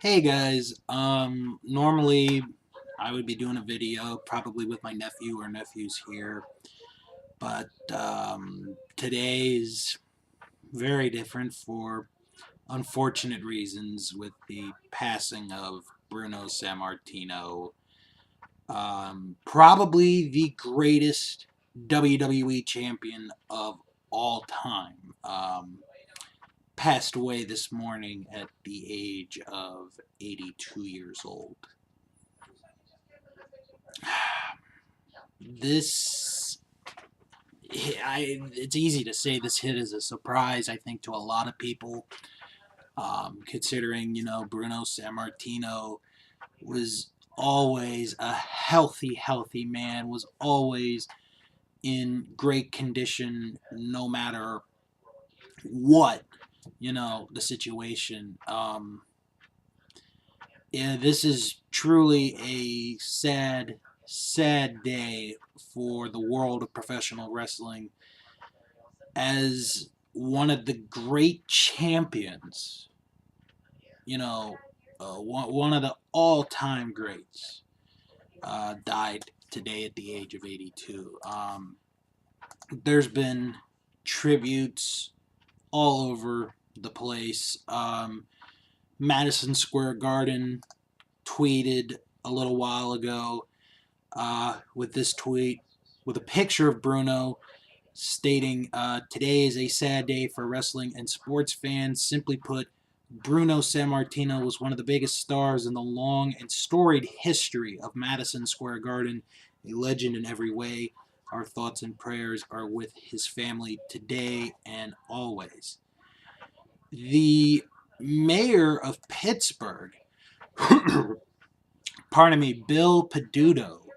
Hey guys, normally I would be doing a video probably with my nephew or nephews here, but today's very different for unfortunate reasons with the passing of Bruno Sammartino, probably the greatest WWE champion of all time. Passed away this morning at the age of 82 years old. This it's easy to say this hit is a surprise, I think, to a lot of people, considering, Bruno Sammartino was always a healthy man, was always in great condition no matter what, the situation. Yeah, this is truly a sad day for the world of professional wrestling as one of the great champions, one of the all-time greats, died today at the age of 82. There's been tributes all over the place. Madison Square Garden tweeted a little while ago with this tweet with a picture of Bruno stating, "Today is a sad day for wrestling and sports fans. Simply put, Bruno Sammartino was one of the biggest stars in the long and storied history of Madison Square Garden, a legend in every way. Our thoughts and prayers are with his family today and always." The mayor of Pittsburgh, pardon me, Bill Peduto,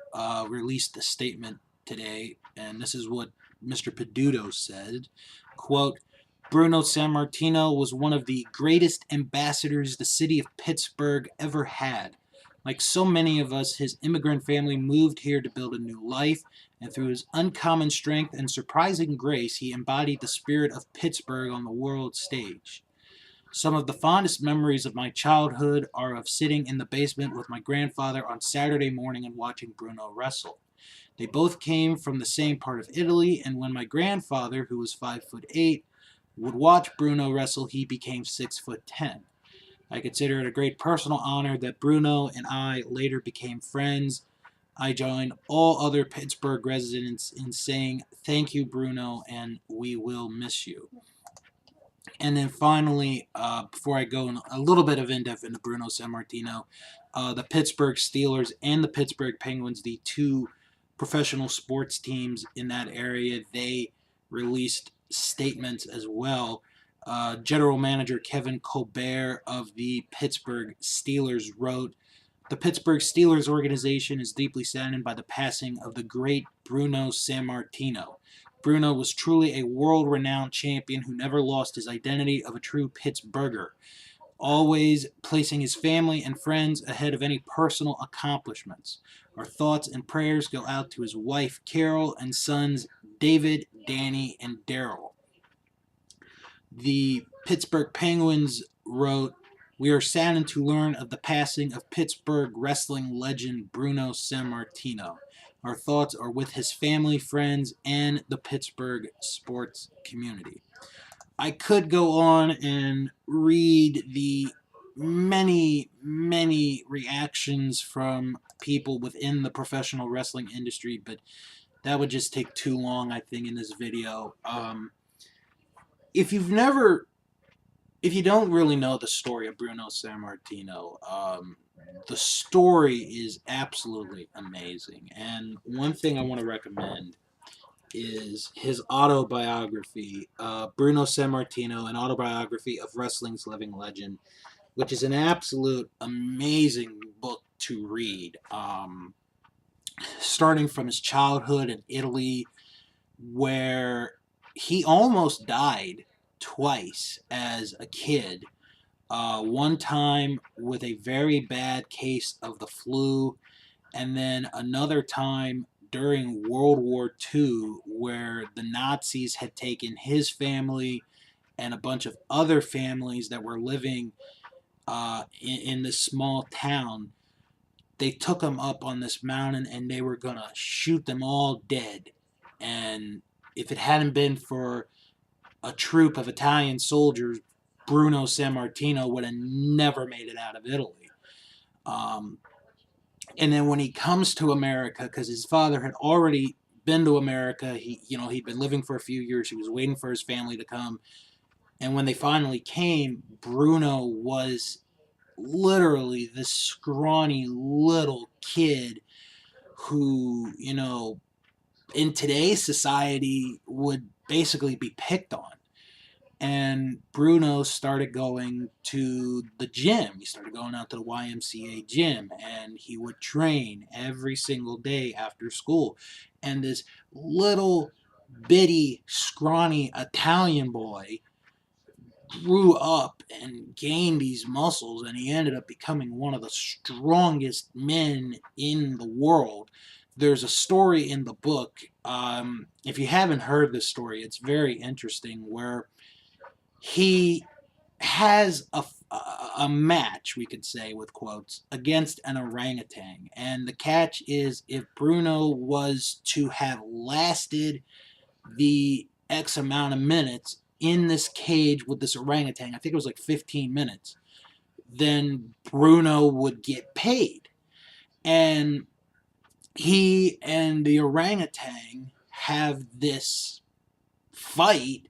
released a statement today, and this is what Mr. Peduto said, quote, "Bruno Sammartino was one of the greatest ambassadors the city of Pittsburgh ever had. Like so many of us, his immigrant family moved here to build a new life, and through his uncommon strength and surprising grace, he embodied the spirit of Pittsburgh on the world stage. Some of the fondest memories of my childhood are of sitting in the basement with my grandfather on Saturday morning and watching Bruno wrestle. They both came from the same part of Italy, and when my grandfather, who was 5'8", would watch Bruno wrestle, he became 6'10". I consider it a great personal honor that Bruno and I later became friends. I join all other Pittsburgh residents in saying thank you, Bruno, and we will miss you." And then finally, before I go in a little bit of in-depth into Bruno Sammartino, the Pittsburgh Steelers and the Pittsburgh Penguins, the two professional sports teams in that area, they released statements as well. General Manager Kevin Colbert of the Pittsburgh Steelers wrote, "The Pittsburgh Steelers organization is deeply saddened by the passing of the great Bruno Sammartino. Bruno was truly a world-renowned champion who never lost his identity of a true Pittsburgher, always placing his family and friends ahead of any personal accomplishments. Our thoughts and prayers go out to his wife, Carol, and sons, David, Danny, and Daryl." The Pittsburgh Penguins wrote, "We are saddened to learn of the passing of Pittsburgh wrestling legend Bruno Sammartino. Our thoughts are with his family, friends, and the Pittsburgh sports community." I could go on and read the many reactions from people within the professional wrestling industry, but that would just take too long, I think, in this video. If you've never if you don't really know the story of Bruno Sammartino, the story is absolutely amazing. And one thing I want to recommend is his autobiography, Bruno Sammartino, an autobiography of wrestling's living legend, which is an absolute amazing book to read. Starting from his childhood in Italy, where he almost died twice as a kid. One time with a very bad case of the flu, and then another time during World War II, where the Nazis had taken his family and a bunch of other families that were living in this small town. They took him up on this mountain and they were gonna shoot them all dead. And if it hadn't been for a troop of Italian soldiers, Bruno Sammartino would have never made it out of Italy. Um, and then when he comes to America, because his father had already been to America, he'd been living for a few years. He was waiting for his family to come, and when they finally came, Bruno was literally this scrawny little kid who, in today's society would basically be picked on. And Bruno started going to the gym. He started going out to the YMCA gym, and he would train every single day after school. And this little bitty, scrawny Italian boy grew up and gained these muscles, and he ended up becoming one of the strongest men in the world. There's a story in the book. If you haven't heard this story, it's very interesting, where he has a match, we could say with quotes, against an orangutan. And the catch is, if Bruno was to have lasted the X amount of minutes in this cage with this orangutan, I think it was like 15 minutes, then Bruno would get paid. And he and the orangutan have this fight,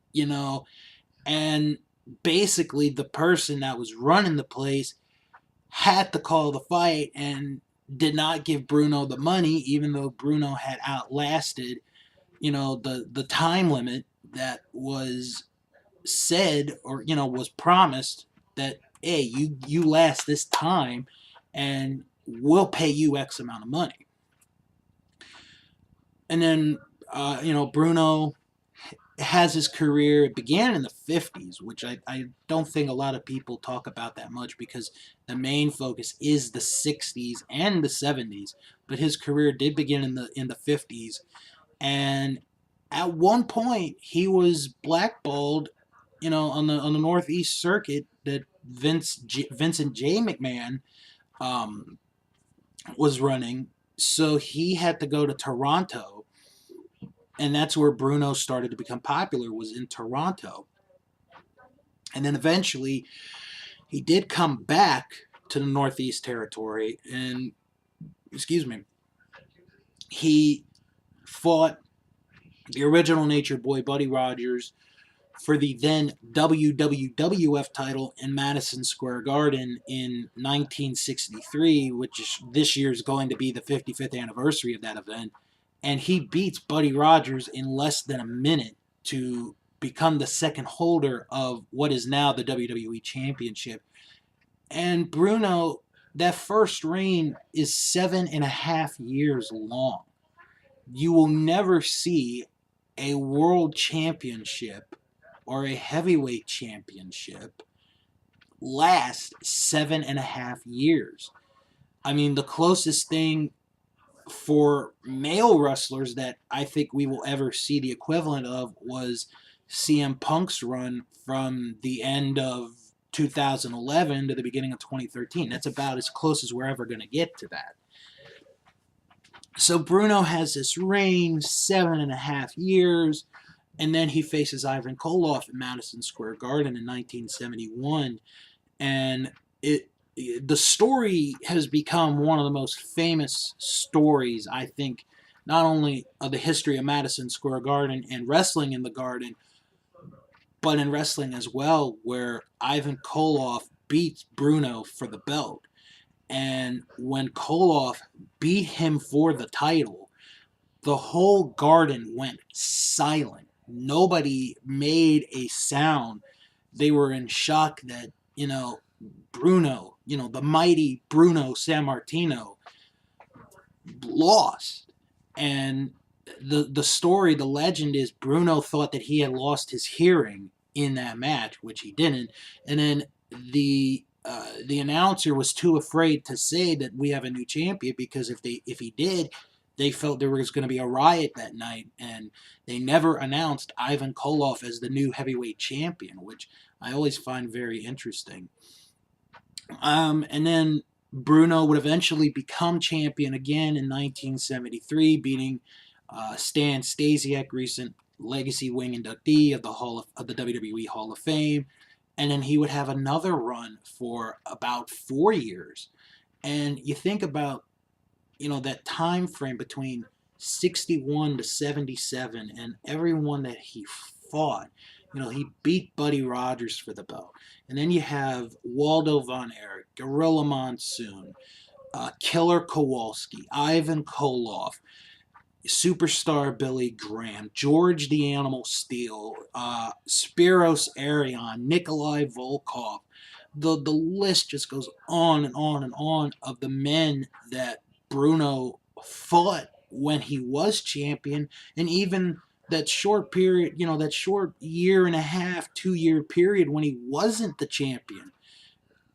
and basically the person that was running the place had to call the fight and did not give Bruno the money, even though Bruno had outlasted, the time limit that was said, or was promised, that, hey, you last this time and we'll pay you X amount of money. And then Bruno has his career. It began in the 50s, which I don't think a lot of people talk about that much, because the main focus is the 60s and the 70s. But his career did begin in the 50s, and at one point he was blackballed, on the Northeast circuit, that Vincent J. McMahon was running. So he had to go to Toronto, and that's where Bruno started to become popular, was in Toronto. And then eventually he did come back to the Northeast Territory, and, he fought the original Nature Boy, Buddy Rogers, for the then WWF title in Madison Square Garden in 1963, which this year is going to be the 55th anniversary of that event. And he beats Buddy Rogers in less than a minute to become the second holder of what is now the WWE Championship. And Bruno, that first reign is 7.5 years long. You will never see a world championship or a heavyweight championship last 7.5 years. I mean, the closest thing for male wrestlers that I think we will ever see the equivalent of was CM Punk's run from the end of 2011 to the beginning of 2013. That's about as close as we're ever going to get to that. So Bruno has this reign, 7.5 years, and then he faces Ivan Koloff in Madison Square Garden in 1971, and the story has become one of the most famous stories, I think, not only of the history of Madison Square Garden and wrestling in the Garden, but in wrestling as well, where Ivan Koloff beats Bruno for the belt. And when Koloff beat him for the title, the whole Garden went silent. Nobody made a sound. They were in shock that, Bruno, the mighty Bruno Sammartino, lost. And the story, the legend is, Bruno thought that he had lost his hearing in that match, which he didn't. And then the announcer was too afraid to say that we have a new champion, because if he did, they felt there was going to be a riot that night, and they never announced Ivan Koloff as the new heavyweight champion, which I always find very interesting. And then Bruno would eventually become champion again in 1973, beating Stan Stasiak, recent Legacy Wing inductee of the WWE Hall of Fame. And then he would have another run for about 4 years. And you think about, that time frame between 61 to 77 and everyone that he fought. He beat Buddy Rogers for the belt. And then you have Waldo Von Erich, Gorilla Monsoon, Killer Kowalski, Ivan Koloff, Superstar Billy Graham, George the Animal Steel, Spiros Arion, Nikolai Volkov. The list just goes on and on and on of the men that Bruno fought when he was champion, and even that short period, that short year and a half, 2 year period when he wasn't the champion.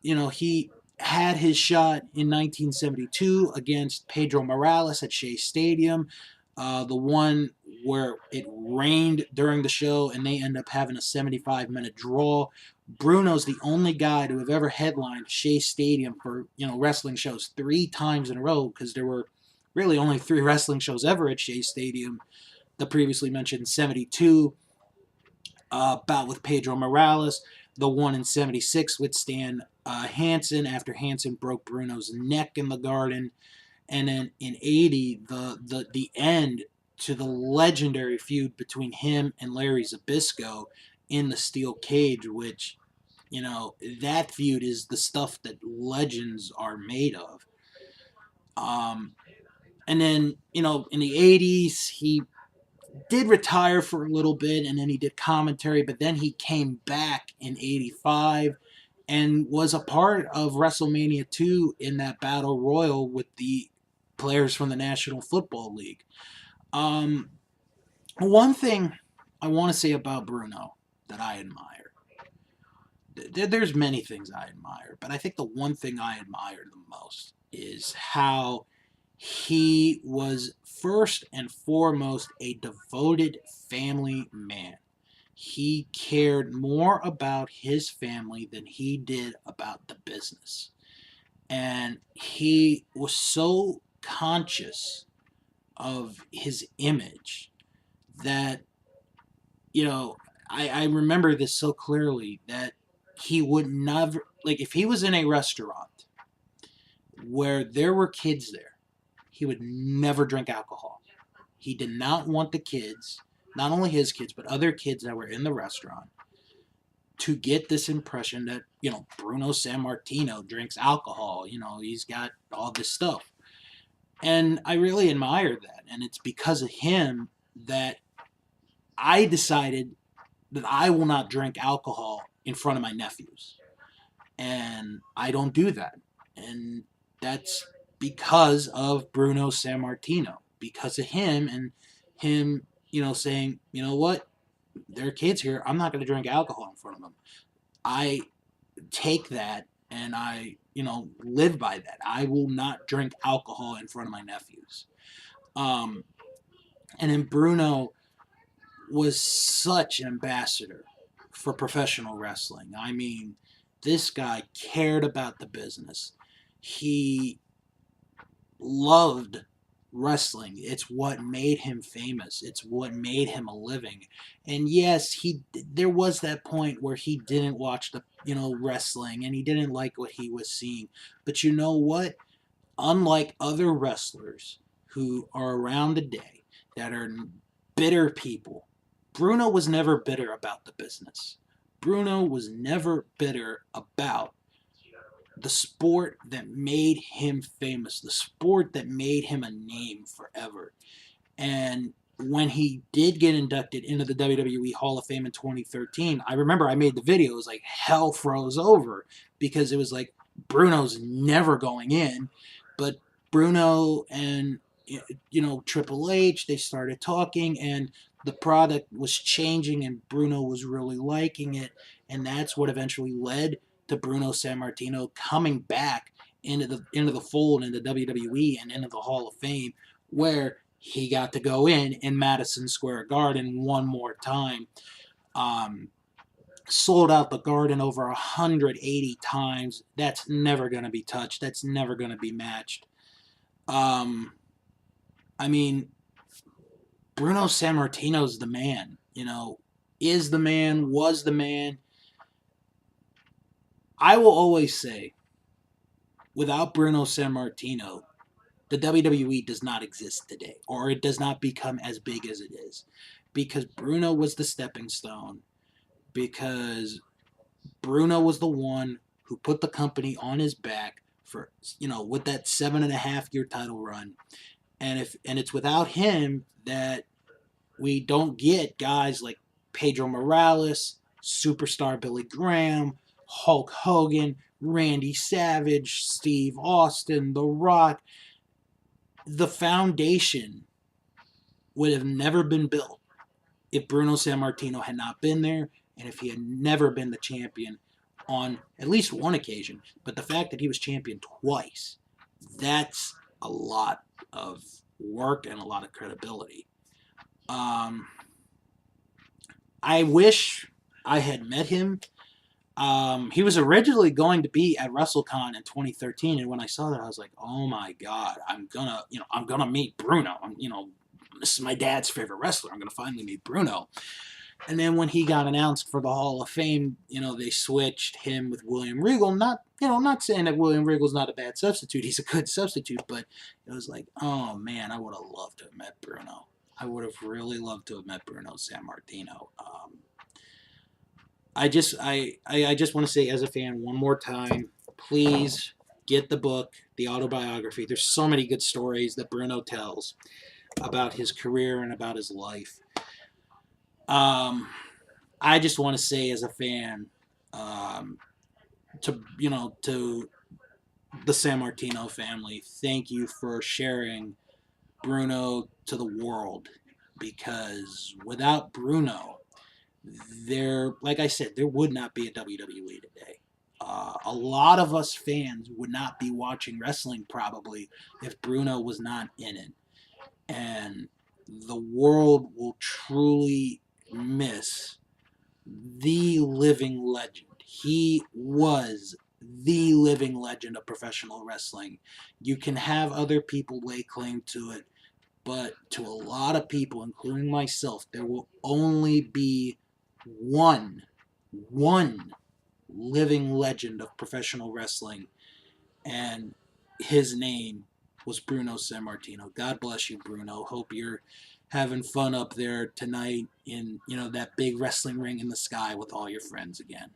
He had his shot in 1972 against Pedro Morales at Shea Stadium, the one where it rained during the show and they end up having a 75-minute draw. Bruno's the only guy to have ever headlined Shea Stadium for wrestling shows 3 times in a row, because there were really only 3 wrestling shows ever at Shea Stadium. The previously mentioned 72 bout with Pedro Morales, the one in 76 with Stan Hansen after Hansen broke Bruno's neck in the Garden, and then in 80 the end to the legendary feud between him and Larry Zbyszko in the steel cage, which that feud is the stuff that legends are made of. And then in the 80s he did retire for a little bit, and then he did commentary, but then he came back in 85 and was a part of WrestleMania 2 in that battle royal with the players from the National Football League. One thing I want to say about Bruno that I admire, there's many things I admire, but I think the one thing I admire the most is how he was first and foremost a devoted family man. He cared more about his family than he did about the business. And he was so conscious of his image that, I remember this so clearly, that he would never, like, if he was in a restaurant where there were kids there, he would never drink alcohol. He did not want the kids, not only his kids, but other kids that were in the restaurant, to get this impression that, Bruno Sammartino drinks alcohol. He's got all this stuff. And I really admire that. And it's because of him that I decided that I will not drink alcohol in front of my nephews. And I don't do that. And that's because of Bruno Sammartino, because of him, and him, saying, what, there are kids here, I'm not going to drink alcohol in front of them. I take that and I, live by that. I will not drink alcohol in front of my nephews. And then Bruno was such an ambassador for professional wrestling. I mean, this guy cared about the business. He loved wrestling. It's what made him famous. It's what made him a living. And yes, there was that point where he didn't watch the wrestling, and he didn't like what he was seeing. But you know what? Unlike other wrestlers who are around today that are bitter people, Bruno was never bitter about the business. Bruno was never bitter about the sport that made him famous, the sport that made him a name forever. And when he did get inducted into the WWE Hall of Fame in 2013, I remember I made the video. It was like hell froze over, because it was like, Bruno's never going in. But Bruno and Triple H, they started talking, and the product was changing, and Bruno was really liking it, and that's what eventually led to Bruno Sammartino coming back into the fold, into WWE and into the Hall of Fame, where he got to go in Madison Square Garden one more time. sold out the Garden over 180 times. That's never going to be touched. That's never going to be matched. Um, I mean, Bruno Sammartino's the man. Is the man, was the man. I will always say, without Bruno Sammartino, the WWE does not exist today, or it does not become as big as it is, because Bruno was the stepping stone, because Bruno was the one who put the company on his back for, with that 7.5 year title run. And it's without him that we don't get guys like Pedro Morales, superstar Billy Graham, Hulk Hogan, Randy Savage, Steve Austin, The Rock. The foundation would have never been built if Bruno Sammartino had not been there, and if he had never been the champion on at least one occasion. But the fact that he was champion twice, that's a lot of work and a lot of credibility. I wish I had met him. He was originally going to be at WrestleCon in 2013, and when I saw that, I was like, "Oh my God, I'm gonna meet Bruno. This is my dad's favorite wrestler. I'm gonna finally meet Bruno." And then when he got announced for the Hall of Fame, they switched him with William Regal. Not saying that William Regal's not a bad substitute. He's a good substitute, but it was like, oh man, I would have loved to have met Bruno. I would have really loved to have met Bruno Sammartino. I just want to say, as a fan, one more time, please get the book, the autobiography. There's so many good stories that Bruno tells about his career and about his life. I just want to say, as a fan, to the Sammartino family, thank you for sharing Bruno to the world, because without Bruno, like I said, there would not be a WWE today. A lot of us fans would not be watching wrestling probably if Bruno was not in it. And the world will truly miss the living legend. He was the living legend of professional wrestling. You can have other people lay claim to it, but to a lot of people, including myself, there will only be one living legend of professional wrestling, and his name was Bruno Sammartino. God bless you, Bruno. Hope you're having fun up there tonight in that big wrestling ring in the sky with all your friends again.